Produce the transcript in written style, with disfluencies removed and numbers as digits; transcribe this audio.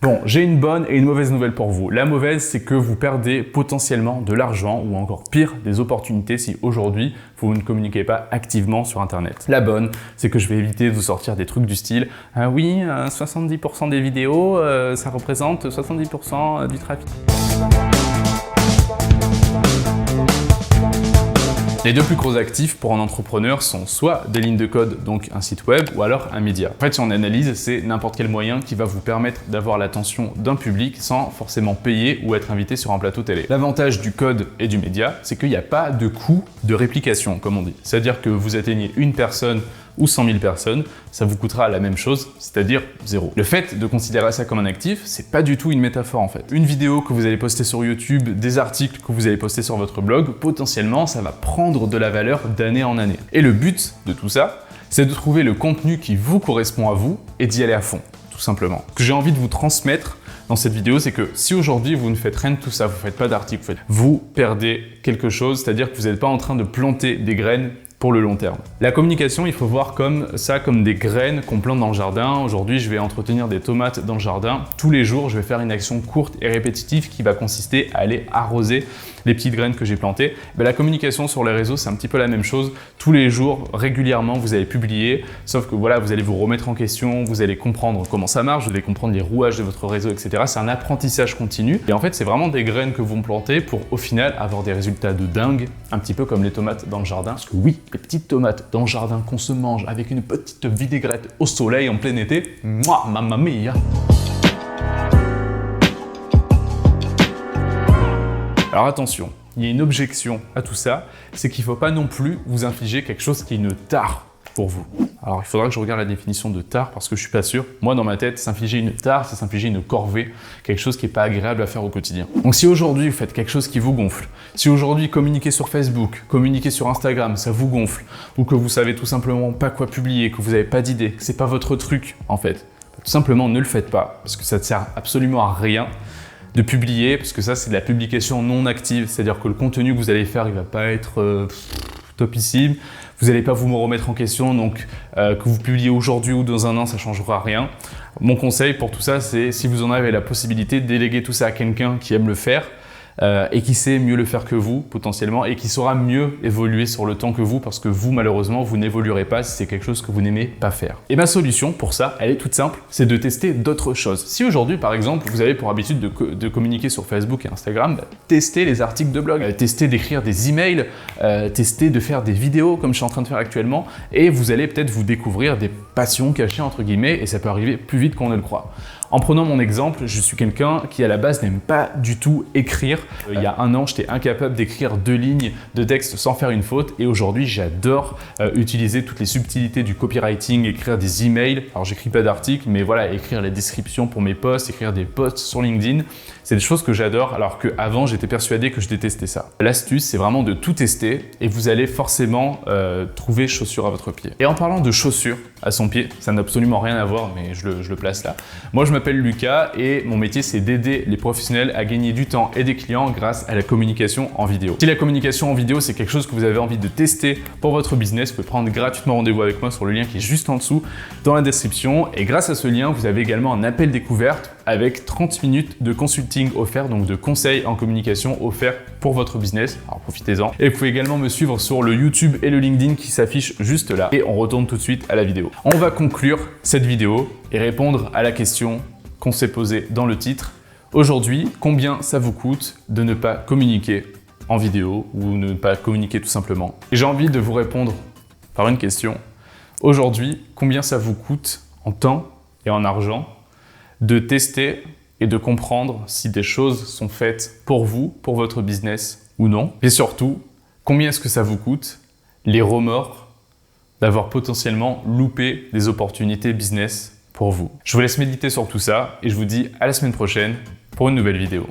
Bon, j'ai une bonne et une mauvaise nouvelle pour vous. La mauvaise, c'est que vous perdez potentiellement de l'argent ou encore pire, des opportunités si aujourd'hui, vous ne communiquez pas activement sur Internet. La bonne, c'est que je vais éviter de vous sortir des trucs du style « oui, 70% des vidéos, ça représente 70% du trafic ». Les deux plus gros actifs pour un entrepreneur sont soit des lignes de code, donc un site web, ou alors un média. En fait, si on analyse, c'est n'importe quel moyen qui va vous permettre d'avoir l'attention d'un public sans forcément payer ou être invité sur un plateau télé. L'avantage du code et du média, c'est qu'il n'y a pas de coût de réplication, comme on dit. C'est-à-dire que vous atteignez une personne ou 100 000 personnes, ça vous coûtera la même chose, c'est-à-dire 0. Le fait de considérer ça comme un actif, c'est pas du tout une métaphore en fait. Une vidéo que vous allez poster sur YouTube, des articles que vous allez poster sur votre blog, potentiellement ça va prendre de la valeur d'année en année. Et le but de tout ça, c'est de trouver le contenu qui vous correspond à vous et d'y aller à fond, tout simplement. Ce que j'ai envie de vous transmettre dans cette vidéo, c'est que si aujourd'hui vous ne faites rien de tout ça, vous ne faites pas d'article, vous perdez quelque chose, c'est-à-dire que vous n'êtes pas en train de planter des graines pour le long terme. La communication, il faut voir comme ça, comme des graines qu'on plante dans le jardin. Aujourd'hui, je vais entretenir des tomates dans le jardin. Tous les jours, je vais faire une action courte et répétitive qui va consister à aller arroser les petites graines que j'ai plantées. La communication sur les réseaux, c'est un petit peu la même chose. Tous les jours, régulièrement, vous allez publier, sauf que voilà, vous allez vous remettre en question, vous allez comprendre comment ça marche, vous allez comprendre les rouages de votre réseau, etc. C'est un apprentissage continu. Et en fait, c'est vraiment des graines que vous me plantez pour, au final, avoir des résultats de dingue, un petit peu comme les tomates dans le jardin. Parce que oui, les petites tomates dans le jardin qu'on se mange avec une petite vinaigrette au soleil en plein été, moi, mamma mia! Alors attention, il y a une objection à tout ça, c'est qu'il ne faut pas non plus vous infliger quelque chose qui est une tare pour vous. Alors il faudra que je regarde la définition de tare parce que je suis pas sûr. Moi dans ma tête, s'infliger une tare, c'est s'infliger une corvée, quelque chose qui n'est pas agréable à faire au quotidien. Donc si aujourd'hui vous faites quelque chose qui vous gonfle, si aujourd'hui communiquer sur Facebook, communiquer sur Instagram, ça vous gonfle, ou que vous savez tout simplement pas quoi publier, que vous n'avez pas d'idée, que c'est pas votre truc en fait, tout simplement ne le faites pas parce que ça ne sert absolument à rien de publier, parce que ça c'est de la publication non active, c'est-à-dire que le contenu que vous allez faire il va pas être topissime, vous n'allez pas vous remettre en question, donc que vous publiez aujourd'hui ou dans un an, ça ne changera rien. Mon conseil pour tout ça, c'est si vous en avez la possibilité, de déléguer tout ça à quelqu'un qui aime le faire et qui sait mieux le faire que vous, potentiellement, et qui saura mieux évoluer sur le temps que vous, parce que vous, malheureusement, vous n'évoluerez pas si c'est quelque chose que vous n'aimez pas faire. Et ma solution pour ça, elle est toute simple, c'est de tester d'autres choses. Si aujourd'hui, par exemple, vous avez pour habitude de communiquer sur Facebook et Instagram, testez les articles de blog, testez d'écrire des emails, testez de faire des vidéos comme je suis en train de faire actuellement, et vous allez peut-être vous découvrir des passions cachées, entre guillemets, et ça peut arriver plus vite qu'on ne le croit. En prenant mon exemple, je suis quelqu'un qui à la base n'aime pas du tout écrire. Il y a un an, j'étais incapable d'écrire 2 lignes de texte sans faire une faute et aujourd'hui, j'adore utiliser toutes les subtilités du copywriting, écrire des emails. Alors, j'écris pas d'articles, mais voilà, écrire les descriptions pour mes posts, écrire des posts sur LinkedIn, c'est des choses que j'adore alors qu'avant, j'étais persuadé que je détestais ça. L'astuce, c'est vraiment de tout tester et vous allez forcément trouver chaussure à votre pied. Et en parlant de chaussures à son pied, ça n'a absolument rien à voir, mais je le place là. Moi, je m'appelle Lucas et mon métier, c'est d'aider les professionnels à gagner du temps et des clients grâce à la communication en vidéo. Si la communication en vidéo, c'est quelque chose que vous avez envie de tester pour votre business, vous pouvez prendre gratuitement rendez-vous avec moi sur le lien qui est juste en dessous dans la description. Et grâce à ce lien, vous avez également un appel découverte avec 30 minutes de consulting offert, donc de conseils en communication offerts pour votre business. Alors profitez-en. Et vous pouvez également me suivre sur le YouTube et le LinkedIn qui s'affichent juste là. Et on retourne tout de suite à la vidéo. On va conclure cette vidéo et répondre à la question qu'on s'est posée dans le titre. Aujourd'hui, combien ça vous coûte de ne pas communiquer en vidéo ou ne pas communiquer tout simplement? Et j'ai envie de vous répondre par une question. Aujourd'hui, combien ça vous coûte en temps et en argent de tester et de comprendre si des choses sont faites pour vous, pour votre business ou non? Et surtout, combien est-ce que ça vous coûte les remords d'avoir potentiellement loupé des opportunités business pour vous? Je vous laisse méditer sur tout ça et je vous dis à la semaine prochaine pour une nouvelle vidéo.